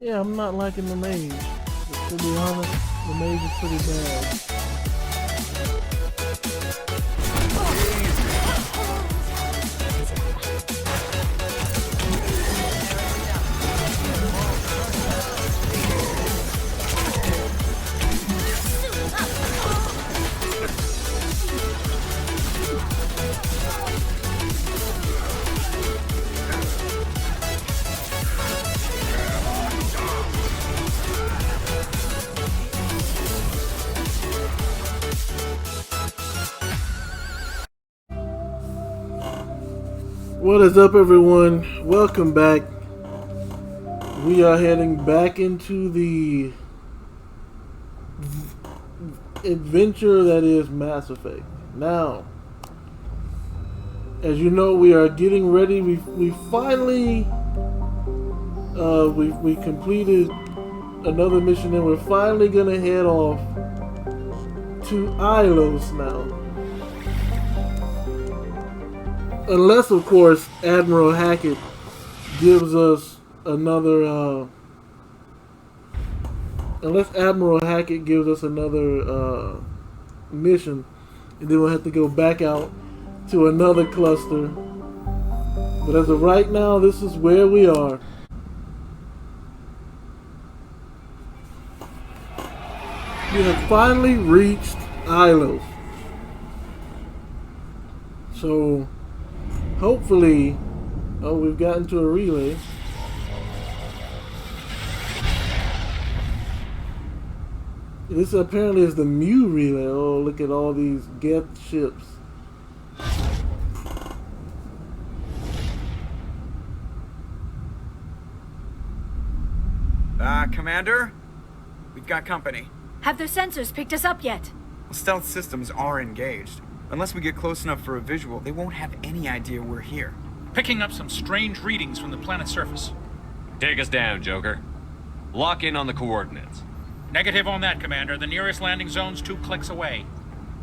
Yeah, I'm not liking the mage. But to be honest, the mage is pretty bad. What is up, everyone? Welcome back. We are heading back into the adventure that is Mass Effect. Now, as you know, we are getting ready. We finally we completed another mission, and we're finally gonna head off to Ilos now. Unless, of course, Admiral Hackett gives us another. Unless Admiral Hackett gives us another mission, and then we'll have to go back out to another cluster. But as of right now, this is where we are. We have finally reached Ilos. So, hopefully, we've gotten to a relay. This apparently is the Mu relay. Oh, look at all these Geth ships. Commander? We've got company. Have their sensors picked us up yet? Stealth systems are engaged. Unless we get close enough for a visual, they won't have any idea we're here. Picking up some strange readings from the planet's surface. Take us down, Joker. Lock in on the coordinates. Negative on that, Commander. The nearest landing zone's 2 clicks away.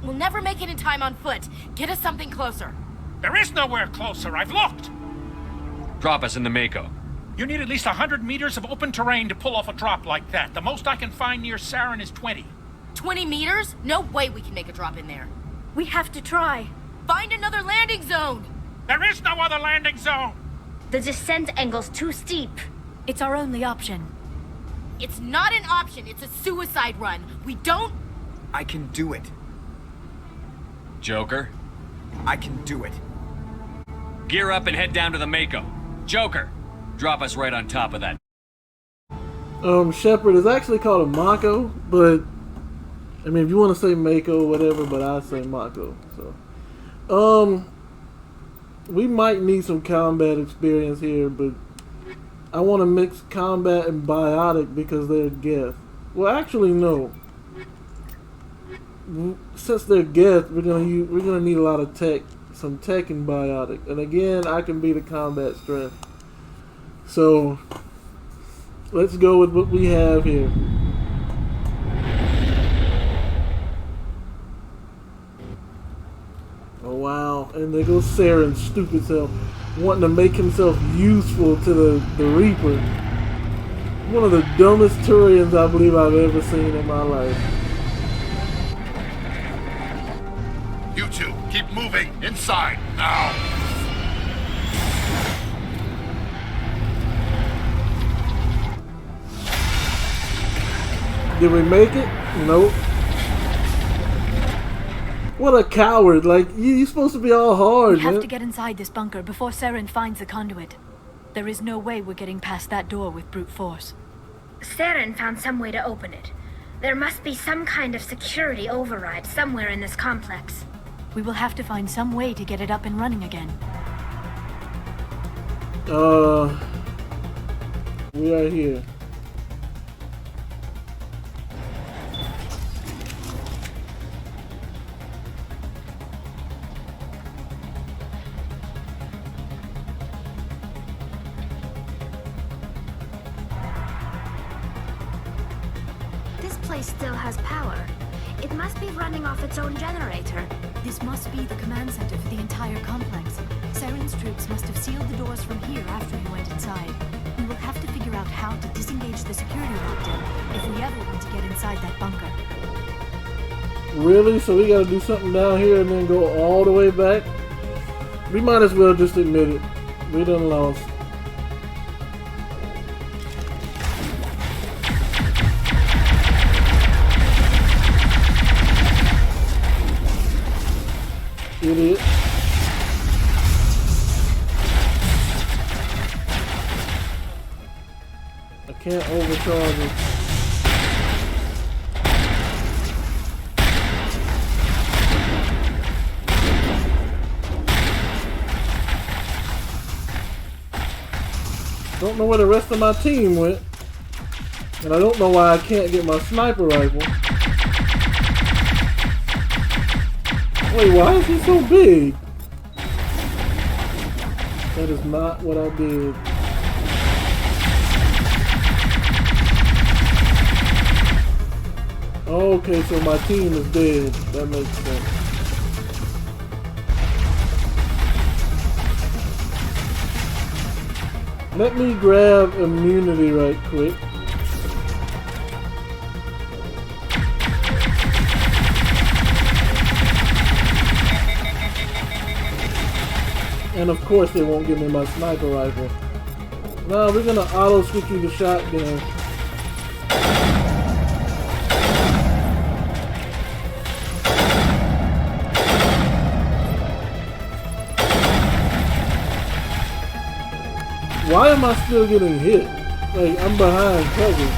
We'll never make it in time on foot. Get us something closer. There is nowhere closer. I've looked. Drop us in the Mako. You need at least 100 meters of open terrain to pull off a drop like that. The most I can find near Saren is 20. 20 meters? No way we can make a drop in there. We have to try. Find another landing zone. There is no other landing zone. The descent angle's too steep. It's our only option. It's not an option. It's a suicide run. We don't... I can do it. Joker, I can do it. gear up and head down to the Mako. Joker, drop us right on top of that. Shepard is actually called a Mako, but I mean, if you want to say Mako, whatever, but I say Mako. So, we might need some combat experience here, but I want to mix combat and biotic because they're Geth. Well, actually, no. Since they're Geth, we're gonna need a lot of tech, some tech and biotic, and again, I can be the combat strength. So, let's go with what we have here. Oh wow, and there goes Saren's stupid self, wanting to make himself useful to the Reaper. One of the dumbest Turians I believe I've ever seen in my life. You two, keep moving inside now. Did we make it? Nope. What a coward! Like, you're supposed to be all hard, We have man. to get inside this bunker before Saren finds the conduit. There is no way we're getting past that door with brute force. Saren found some way to open it. There must be some kind of security override somewhere in this complex. We will have to find some way to get it up and running again. We are here. This place still has power. It must be running off its own generator. This must be the command center for the entire complex. Saren's troops must have sealed the doors from here after we went inside. We will have to figure figure out how to disengage the security lockdown if we ever want to get inside that bunker. Really? So we gotta do something down here and then go all the way back? We might as well just admit it. We done lost. Idiot. I can't overcharge it. Don't know where the rest of my team went. And I don't know why I can't get my sniper rifle. Wait, why is he so big? That is not what I did. Okay, so my team is dead. That makes sense. Let me grab immunity right quick. And of course they won't give me my sniper rifle. Now we're gonna auto switch you to shotgun. Why am I still getting hit? Like, I'm behind cover.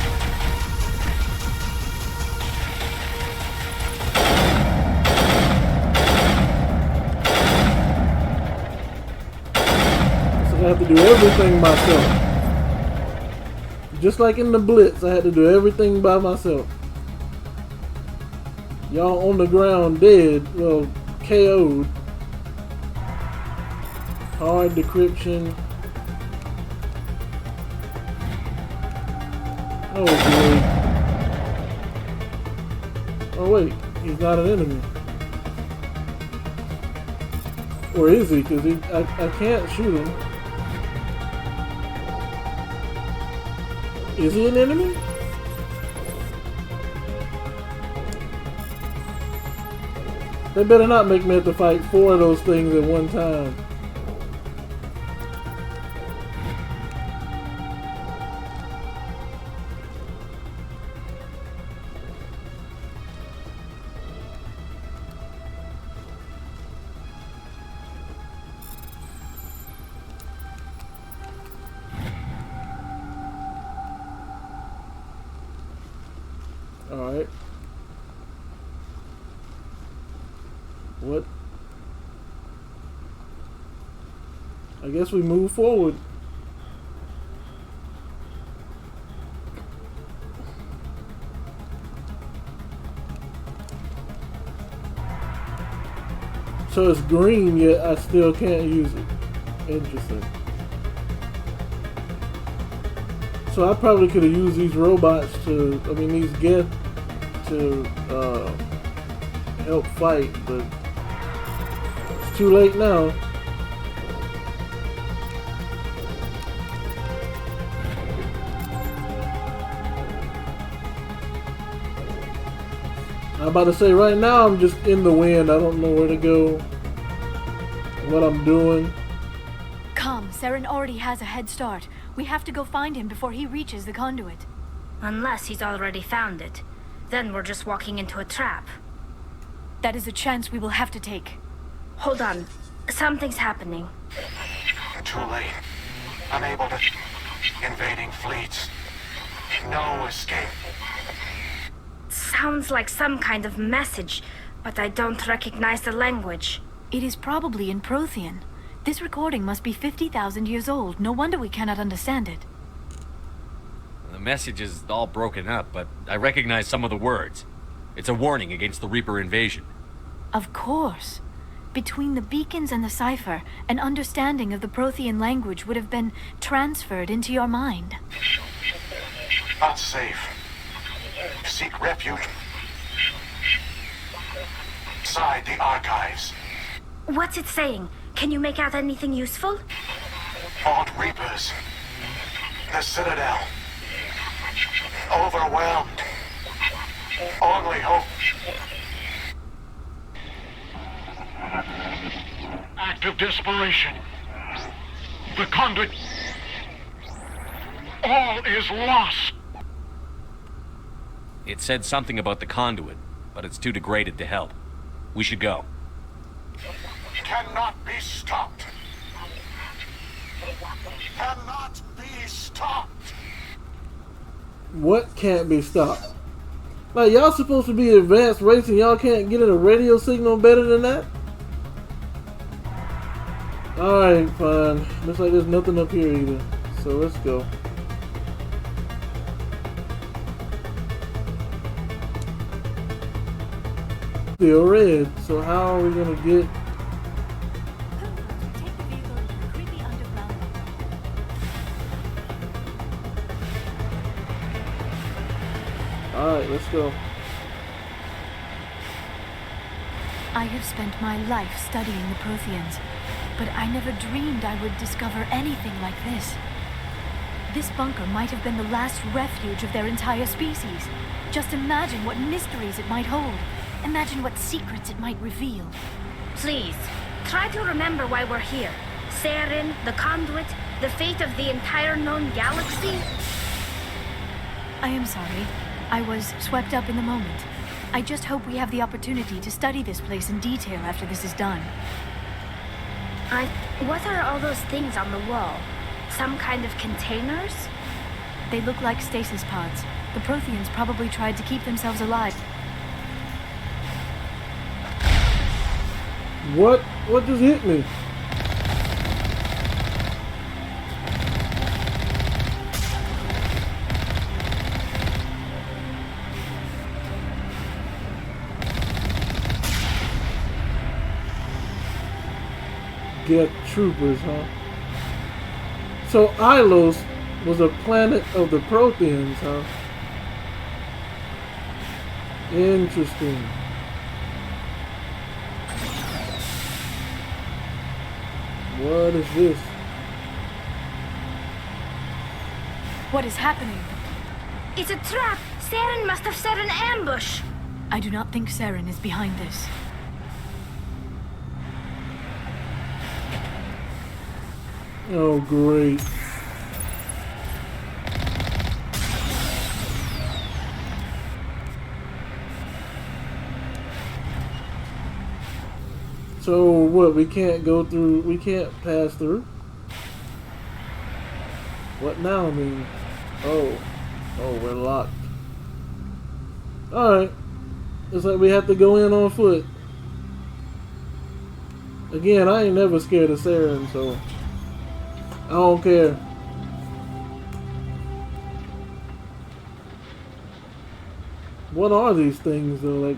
So I have to do everything myself. Just like in the Blitz, I had to do everything by myself. Y'all on the ground dead, well, KO'd. Hard decryption. Oh, great. Oh, wait. He's not an enemy. Or is he? Because I can't shoot him. Is he an enemy? They better not make me have to fight 4 of those things at one time. Alright. What? I guess we move forward. So it's green, yet I still can't use it. Interesting. So I probably could have used these robots to, I mean these get to help fight, but it's too late now. I'm about to say right now I'm just in the wind. I don't know where to go, what I'm doing. Come, Saren already has a head start. We have to go find him before he reaches the conduit. Unless he's already found it. Then we're just walking into a trap. That is a chance we will have to take. Hold on. Something's happening. Too late. Unable to... Invading fleets. No escape. Sounds like some kind of message, but I don't recognize the language. It is probably in Prothean. This recording must be 50,000 years old. No wonder we cannot understand it. The message is all broken up, but I recognize some of the words. It's a warning against the Reaper invasion. Of course. Between the beacons and the cipher, an understanding of the Prothean language would have been transferred into your mind. Not safe. Seek refuge. Inside the archives. What's it saying? Can you make out anything useful? Fought Reapers. The Citadel. overwhelmed. Only hope. Act of desperation. The conduit. All is lost. It said something about the conduit, but it's too degraded to help. We should go. Cannot be stopped. Cannot be stopped. What can't be stopped? Like, y'all supposed to be advanced race and y'all can't get in a radio signal better than that? Alright, fine. Looks like there's nothing up here either. So let's go. Still red, so how are we gonna get... Take the vehicle into a creepy underground bunker. Alright, let's go. I have spent my life studying the Protheans, but I never dreamed I would discover anything like this. This bunker might have been the last refuge of their entire species. Just imagine what mysteries it might hold. Imagine what secrets it might reveal. Please, try to remember why we're here. Saren, the conduit, the fate of the entire known galaxy. I am sorry. I was swept up in the moment. I just hope we have the opportunity to study this place in detail after this is done. What are all those things on the wall? Some kind of containers? They look like stasis pods. The Protheans probably tried to keep themselves alive. What? What just hit me? Get troopers, huh? So Ilos was a planet of the Protheans, huh? Interesting. What is this? What is happening? It's a trap! Saren must have set an ambush! I do not think Saren is behind this. Oh, great. So what, we can't go through, we can't pass through? What now, I mean? Oh, we're locked. Alright. Looks like we have to go in on foot. Again, I ain't never scared of Saren, so I don't care. What are these things though? Like,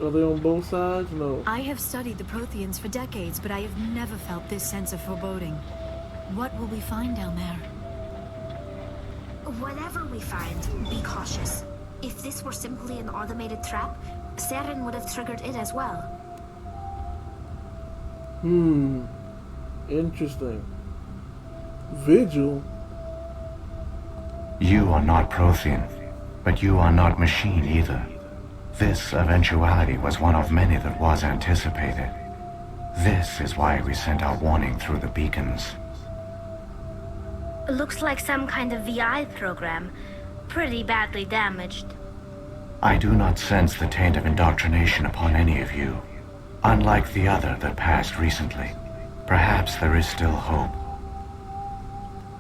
are they on both sides? No. I have studied the Protheans for decades, but I have never felt this sense of foreboding. What will we find down there? Whatever we find, be cautious. If this were simply an automated trap, Saren would have triggered it as well. Interesting. Vigil? You are not Prothean, but you are not machine either. This eventuality was one of many that was anticipated. This is why we sent our warning through the beacons. Looks like some kind of VI program. Pretty badly damaged. I do not sense the taint of indoctrination upon any of you. Unlike the other that passed recently. Perhaps there is still hope.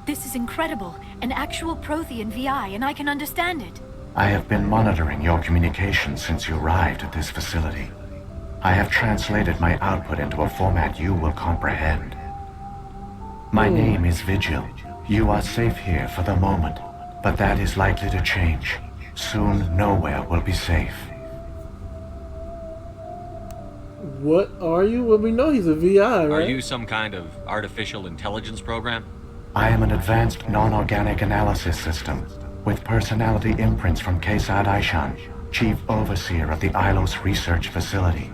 This is incredible. An actual Prothean VI, and I can understand it. I have been monitoring your communications since you arrived at this facility. I have translated my output into a format you will comprehend. My name is Vigil. You are safe here for the moment, but that is likely to change. Soon, nowhere will be safe. What are you? Well, we know he's a VI, right? Are you some kind of artificial intelligence program? I am an advanced non-organic analysis system, with personality imprints from Kesad Aishan, Chief Overseer of the Ilos Research Facility.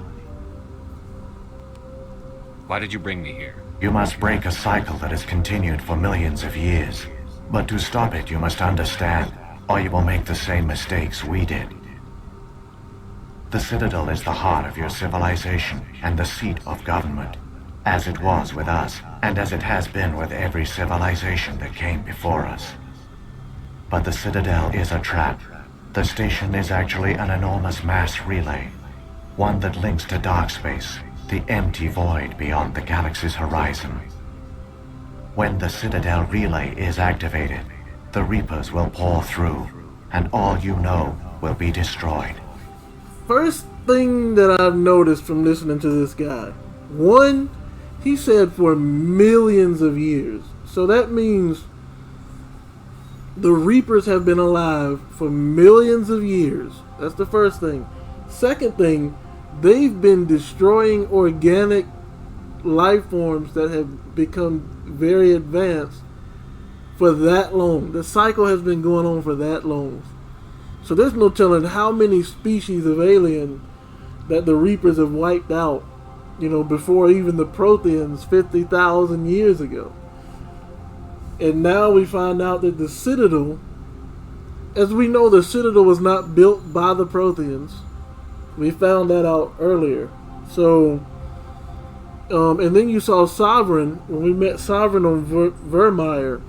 Why did you bring me here? You must break a cycle that has continued for millions of years. But to stop it, you must understand, or you will make the same mistakes we did. The Citadel is the heart of your civilization and the seat of government, as it was with us, and as it has been with every civilization that came before us. But the Citadel is a trap. The station is actually an enormous mass relay, one that links to dark space, the empty void beyond the galaxy's horizon. When the Citadel relay is activated, the Reapers will pour through, and all you know will be destroyed. First thing that I've noticed from listening to this guy, one, he said for millions of years. So that means the Reapers have been alive for millions of years. That's the first thing. Second thing, they've been destroying organic life forms that have become very advanced for that long. The cycle has been going on for that long. So there's no telling how many species of alien that the Reapers have wiped out, before even the Protheans 50,000 years ago. And now we find out that the Citadel, as we know, the Citadel was not built by the Protheans. We found that out earlier. So, and then you saw Sovereign, when we met Sovereign on Vermeer,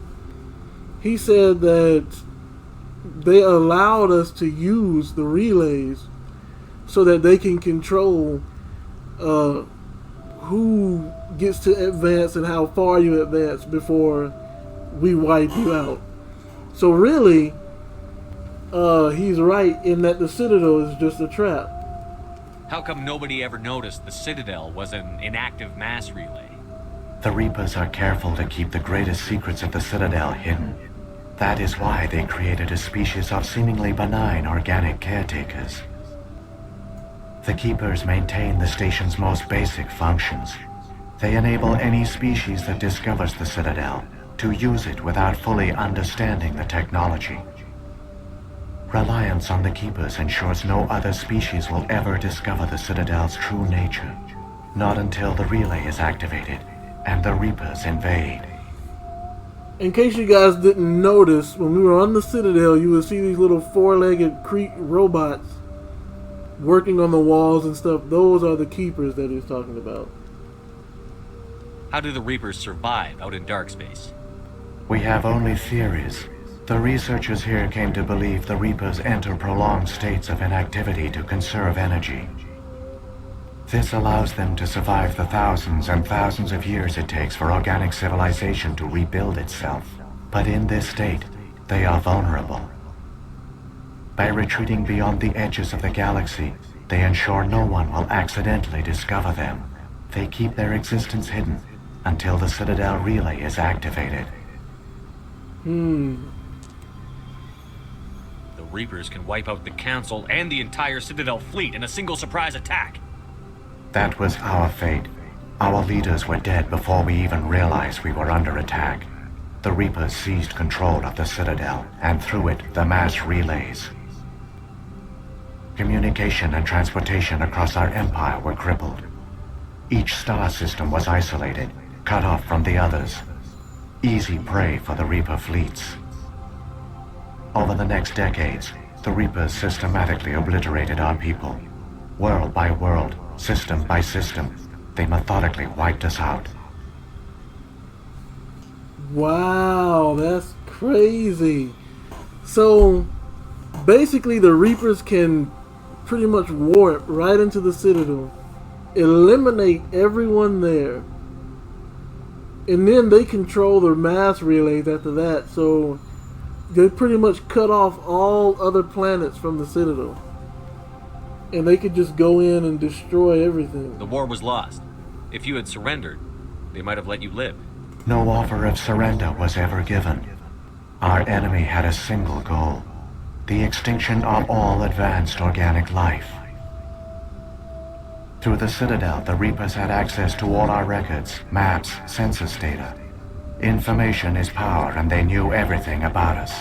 he said that they allowed us to use the relays so that they can control who gets to advance and how far you advance before we wipe you out. So really, he's right in that the Citadel is just a trap. How come nobody ever noticed the Citadel was an inactive mass relay? The Reapers are careful to keep the greatest secrets of the Citadel hidden. That is why they created a species of seemingly benign organic caretakers. The Keepers maintain the station's most basic functions. They enable any species that discovers the Citadel to use it without fully understanding the technology. Reliance on the Keepers ensures no other species will ever discover the Citadel's true nature, not until the relay is activated and the Reapers invade. In case you guys didn't notice, when we were on the Citadel, you would see these little four-legged robots working on the walls and stuff. Those are the Keepers that he's talking about. How do the Reapers survive out in dark space? We have only theories. The researchers here came to believe the Reapers enter prolonged states of inactivity to conserve energy. This allows them to survive the thousands and thousands of years it takes for organic civilization to rebuild itself. But in this state, they are vulnerable. By retreating beyond the edges of the galaxy, they ensure no one will accidentally discover them. They keep their existence hidden until the Citadel relay is activated. The Reapers can wipe out the Council and the entire Citadel fleet in a single surprise attack. That was our fate. Our leaders were dead before we even realized we were under attack. The Reapers seized control of the Citadel, and through it, the mass relays. Communication and transportation across our empire were crippled. Each star system was isolated, cut off from the others. Easy prey for the Reaper fleets. Over the next decades, the Reapers systematically obliterated our people. World by world, system by system, they methodically wiped us out. Wow, that's crazy. So, basically the Reapers can pretty much warp right into the Citadel, eliminate everyone there, and then they control the mass relays after that, so they pretty much cut off all other planets from the Citadel. And they could just go in and destroy everything. The war was lost. If you had surrendered, they might have let you live. No offer of surrender was ever given. Our enemy had a single goal: the extinction of all advanced organic life. Through the Citadel, the Reapers had access to all our records, maps, census data. Information is power, and they knew everything about us.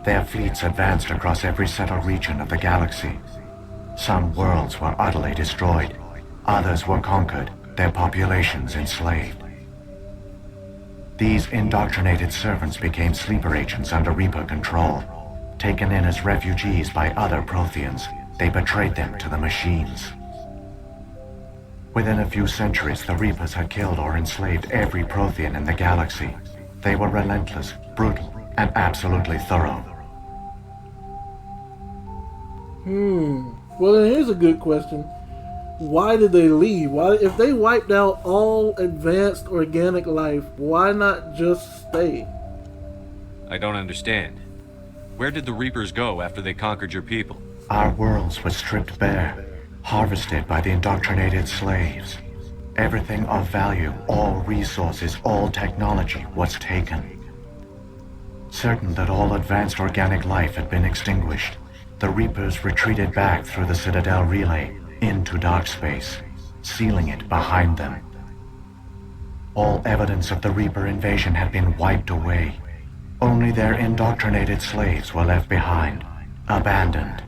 Their fleets advanced across every settled region of the galaxy. Some worlds were utterly destroyed. Others were conquered, their populations enslaved. These indoctrinated servants became sleeper agents under Reaper control. Taken in as refugees by other Protheans, they betrayed them to the machines. Within a few centuries, the Reapers had killed or enslaved every Prothean in the galaxy. They were relentless, brutal, and absolutely thorough. Well, then here's a good question. Why did they leave? Why, if they wiped out all advanced organic life, why not just stay? I don't understand. Where did the Reapers go after they conquered your people? Our worlds were stripped bare, harvested by the indoctrinated slaves. Everything of value, all resources, all technology was taken. Certain that all advanced organic life had been extinguished, the Reapers retreated back through the Citadel relay into dark space, sealing it behind them. All evidence of the Reaper invasion had been wiped away. Only their indoctrinated slaves were left behind, abandoned.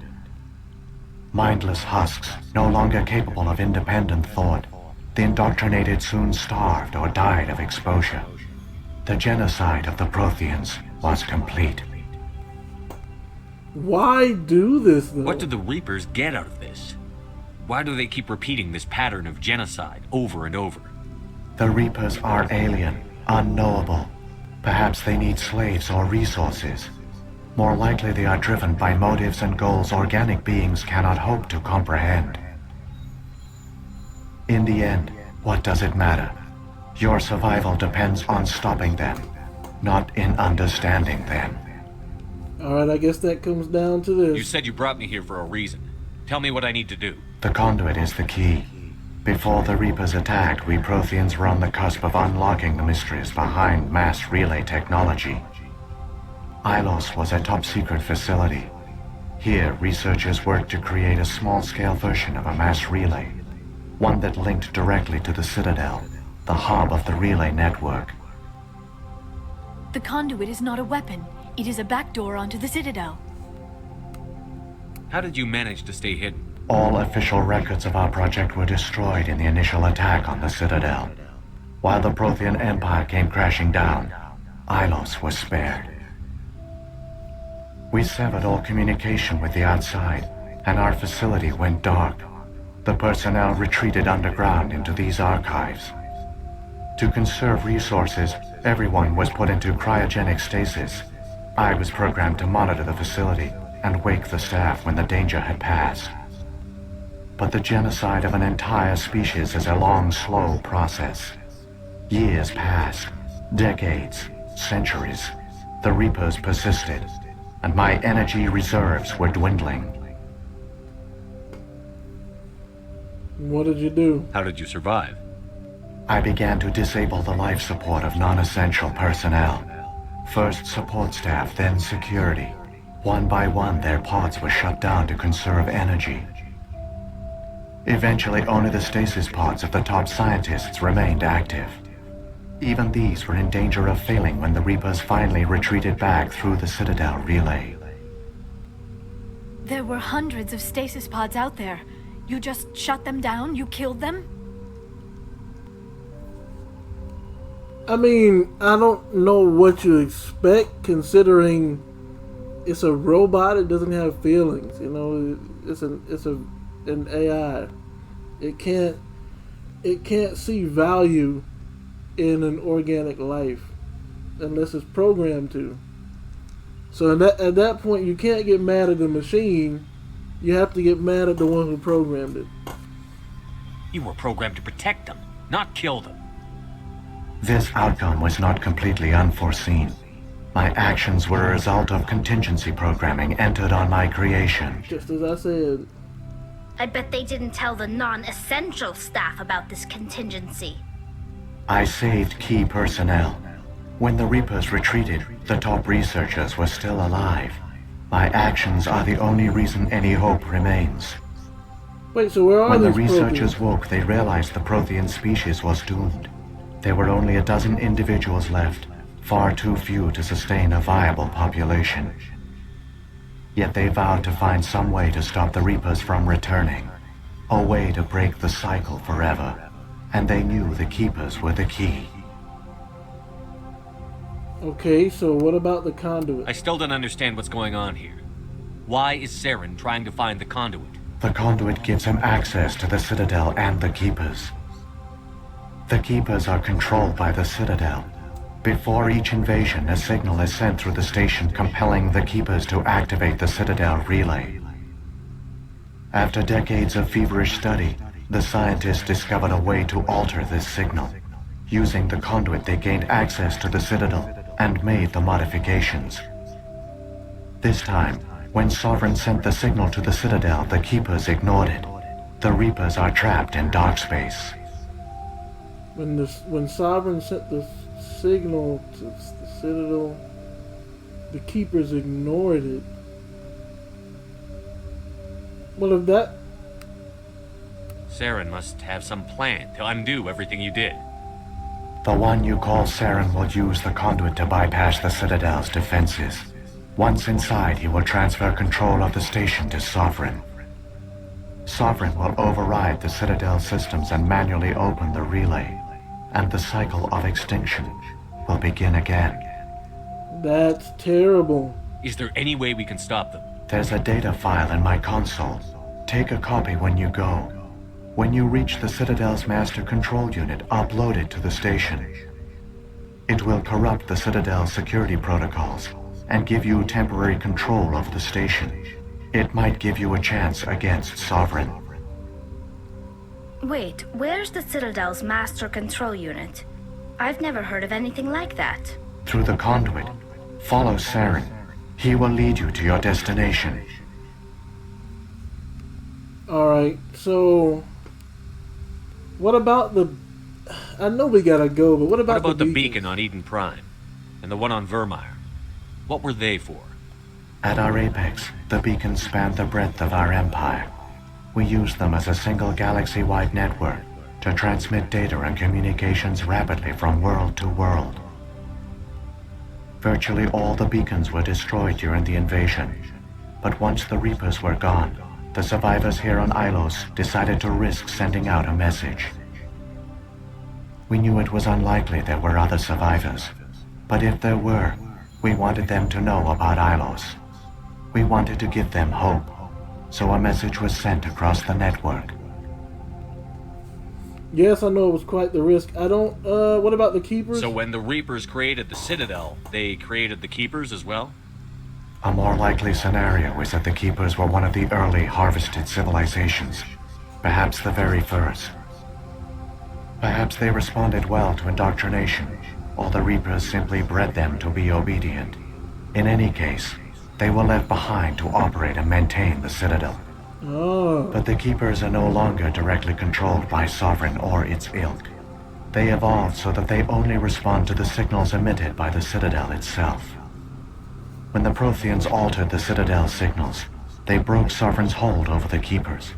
Mindless husks, no longer capable of independent thought, the indoctrinated soon starved or died of exposure. The genocide of the Protheans was complete. Why do this, though? What do the Reapers get out of this? Why do they keep repeating this pattern of genocide over and over? The Reapers are alien, unknowable. Perhaps they need slaves or resources. More likely they are driven by motives and goals organic beings cannot hope to comprehend. In the end, what does it matter? Your survival depends on stopping them, not in understanding them. Alright, I guess that comes down to this. You said you brought me here for a reason. Tell me what I need to do. The conduit is the key. Before the Reapers attacked, we Protheans were on the cusp of unlocking the mysteries behind mass relay technology. Ilos was a top-secret facility. Here, researchers worked to create a small-scale version of a mass relay, one that linked directly to the Citadel, the hub of the relay network. The conduit is not a weapon. It is a backdoor onto the Citadel. How did you manage to stay hidden? All official records of our project were destroyed in the initial attack on the Citadel. While the Prothean Empire came crashing down, Ilos was spared. We severed all communication with the outside, and our facility went dark. The personnel retreated underground into these archives. To conserve resources, everyone was put into cryogenic stasis. I was programmed to monitor the facility and wake the staff when the danger had passed. But the genocide of an entire species is a long, slow process. Years passed, decades, centuries. The Reapers persisted, and my energy reserves were dwindling. What did you do? How did you survive? I began to disable the life support of non-essential personnel. First support staff, then security. One by one, their pods were shut down to conserve energy. Eventually, only the stasis pods of the top scientists remained active. Even these were in danger of failing when the Reapers finally retreated back through the Citadel relay. There were hundreds of stasis pods out there. You just shut them down? You killed them? I mean, I don't know what you expect considering it's a robot. It doesn't have feelings. You know, it's an AI. It can't see value in an organic life unless it's programmed to. So at that point, you can't get mad at the machine. You have to get mad at the one who programmed it. You were programmed to protect them, not kill them. This outcome was not completely unforeseen. My actions were a result of contingency programming entered on my creation. Just as I said. I bet they didn't tell the non-essential staff about this contingency. I saved key personnel. When the Reapers retreated, the top researchers were still alive. My actions are the only reason any hope remains. Wait, so where are When the these researchers Protheans? woke, they realized the Prothean species was doomed. There were only a dozen individuals left, far too few to sustain a viable population. Yet they vowed to find some way to stop the Reapers from returning, a way to break the cycle forever, and they knew the Keepers were the key. Okay, so what about the conduit? I still don't understand what's going on here. Why is Saren trying to find the conduit? The conduit gives him access to the Citadel and the Keepers. The Keepers are controlled by the Citadel. Before each invasion, a signal is sent through the station compelling the Keepers to activate the Citadel relay. After decades of feverish study, the scientists discovered a way to alter this signal. Using the conduit, they gained access to the Citadel and made the modifications. This time, when Sovereign sent the signal to the Citadel, the Keepers ignored it. The Reapers are trapped in dark space. When Sovereign sent the signal to the Citadel, the Keepers ignored it. Well, if that... Saren must have some plan to undo everything you did. The one you call Saren will use the conduit to bypass the Citadel's defenses. Once inside, he will transfer control of the station to Sovereign. Sovereign will override the Citadel systems and manually open the relay, and the cycle of extinction will begin again. That's terrible. Is there any way we can stop them? There's a data file in my console. Take a copy when you go. When you reach the Citadel's master control unit, upload it to the station. It will corrupt the Citadel's security protocols and give you temporary control of the station. It might give you a chance against Sovereign. Wait, where's the Citadel's master control unit? I've never heard of anything like that. Through the conduit, follow Saren. He will lead you to your destination. Alright, so... What about the... I know we gotta go, but what about the beacon on Eden Prime? And the one on Vermeer? What were they for? At our apex, the beacons span the breadth of our empire. We use them as a single galaxy-wide network to transmit data and communications rapidly from world to world. Virtually all the beacons were destroyed during the invasion, but once the Reapers were gone, the survivors here on Ilos decided to risk sending out a message. We knew it was unlikely there were other survivors, but if there were, we wanted them to know about Ilos. We wanted to give them hope, so a message was sent across the network. Yes, I know it was quite the risk. What about the Keepers? So when the Reapers created the Citadel, they created the Keepers as well? A more likely scenario is that the Keepers were one of the early harvested civilizations, perhaps the very first. Perhaps they responded well to indoctrination, or the Reapers simply bred them to be obedient. In any case, they were left behind to operate and maintain the Citadel. Oh. But the Keepers are no longer directly controlled by Sovereign or its ilk. They evolved so that they only respond to the signals emitted by the Citadel itself. When the Protheans altered the Citadel's signals, they broke Sovereign's hold over the Keepers.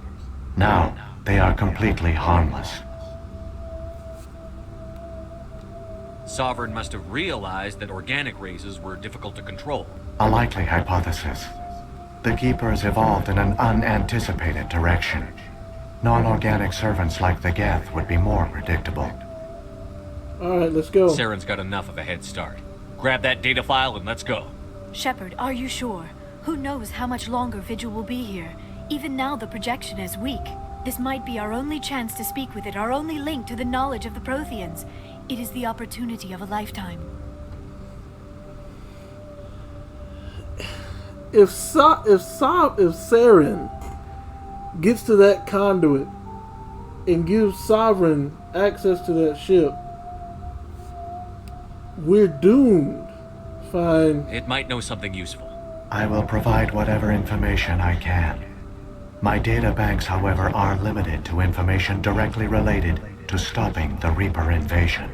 Now, they are completely harmless. Sovereign must have realized that organic races were difficult to control. A likely hypothesis. The Keepers evolved in an unanticipated direction. Non-organic servants like the Geth would be more predictable. Alright, let's go. Saren's got enough of a head start. Grab that data file and let's go. Shepard, are you sure? Who knows how much longer Vigil will be here? Even now the projection is weak. This might be our only chance to speak with it, our only link to the knowledge of the Protheans. It is the opportunity of a lifetime. If Saren gets to that conduit and gives Sovereign access to that ship, we're doomed. Fine. It might know something useful. I will provide whatever information I can. My data banks, however, are limited to information directly related to stopping the Reaper invasion.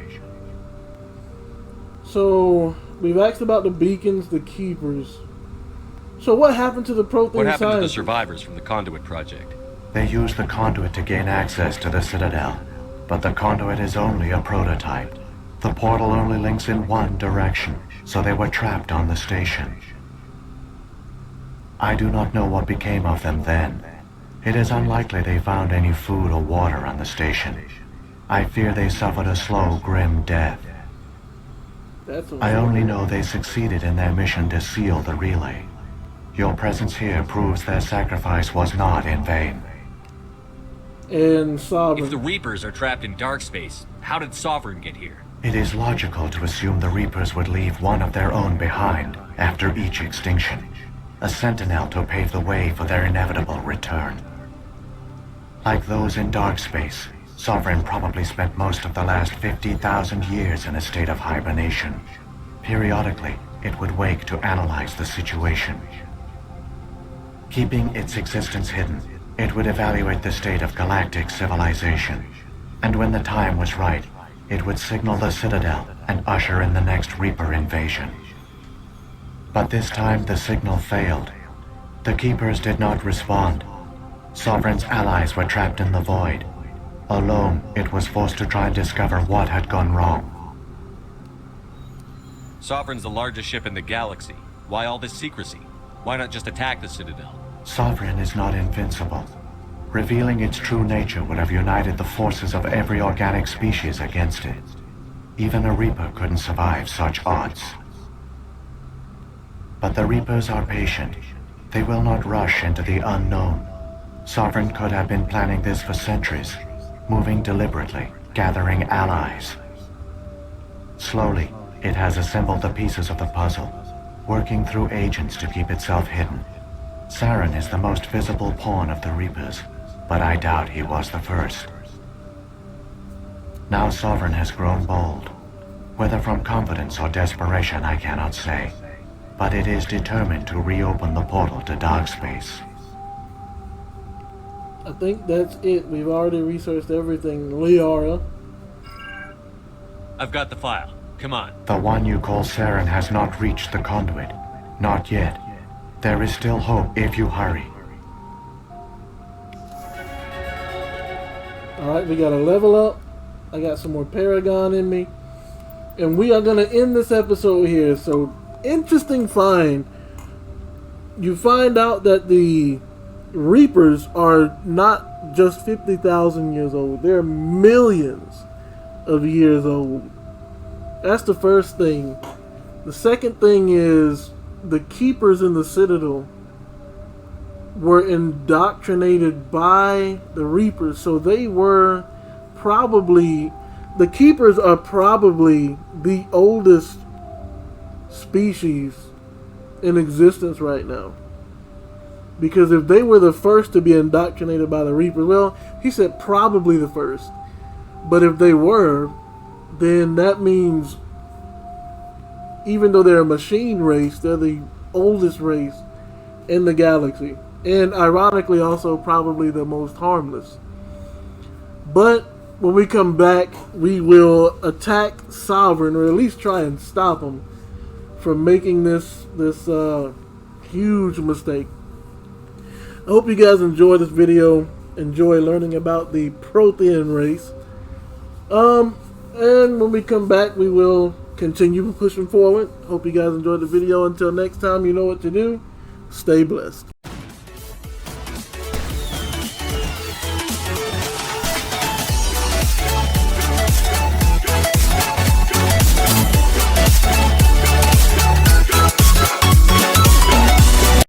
So, we've asked about the beacons, the Keepers. So what happened to the Prothean What happened to the scientists? survivors from the Conduit Project? They used the conduit to gain access to the Citadel, but the conduit is only a prototype. The portal only links in one direction, so they were trapped on the station. I do not know what became of them then. It is unlikely they found any food or water on the station. I fear they suffered a slow, grim death. That's I only know they succeeded in their mission to seal the relay. Your presence here proves their sacrifice was not in vain. And Sovereign. If the Reapers are trapped in dark space, how did Sovereign get here? It is logical to assume the Reapers would leave one of their own behind after each extinction. A sentinel to pave the way for their inevitable return. Like those in dark space, Sovereign probably spent most of the last 50,000 years in a state of hibernation. Periodically, it would wake to analyze the situation. Keeping its existence hidden, it would evaluate the state of galactic civilization. And when the time was right, it would signal the Citadel and usher in the next Reaper invasion. But this time the signal failed. The Keepers did not respond. Sovereign's allies were trapped in the void. Alone, it was forced to try and discover what had gone wrong. Sovereign's the largest ship in the galaxy. Why all this secrecy? Why not just attack the Citadel? Sovereign is not invincible. Revealing its true nature would have united the forces of every organic species against it. Even a Reaper couldn't survive such odds. But the Reapers are patient. They will not rush into the unknown. Sovereign could have been planning this for centuries, moving deliberately, gathering allies. Slowly, it has assembled the pieces of the puzzle, working through agents to keep itself hidden. Saren is the most visible pawn of the Reapers, but I doubt he was the first. Now Sovereign has grown bold. Whether from confidence or desperation, I cannot say. But it is determined to reopen the portal to dark space. I think that's it. We've already researched everything. Liara. I've got the file. Come on. The one you call Saren has not reached the conduit. Not yet. There is still hope if you hurry. Alright, we got a level up. I got some more Paragon in me. And we are going to end this episode here. So, interesting find. You find out that the Reapers are not just 50,000 years old. They're millions of years old. That's the first thing. The second thing is the Keepers in the Citadel were indoctrinated by the Reapers. So they were probably... The Keepers are probably the oldest species in existence right now. Because if they were the first to be indoctrinated by the Reapers, well, he said probably the first. But if they were, then that means even though they're a machine race, they're the oldest race in the galaxy. And ironically also probably the most harmless. But when we come back, we will attack Sovereign, or at least try and stop him from making this huge mistake. I hope you guys enjoyed this video, enjoy learning about the Prothean race. And when we come back, we will continue pushing forward. Hope you guys enjoyed the video. Until next time, you know what to do. Stay blessed.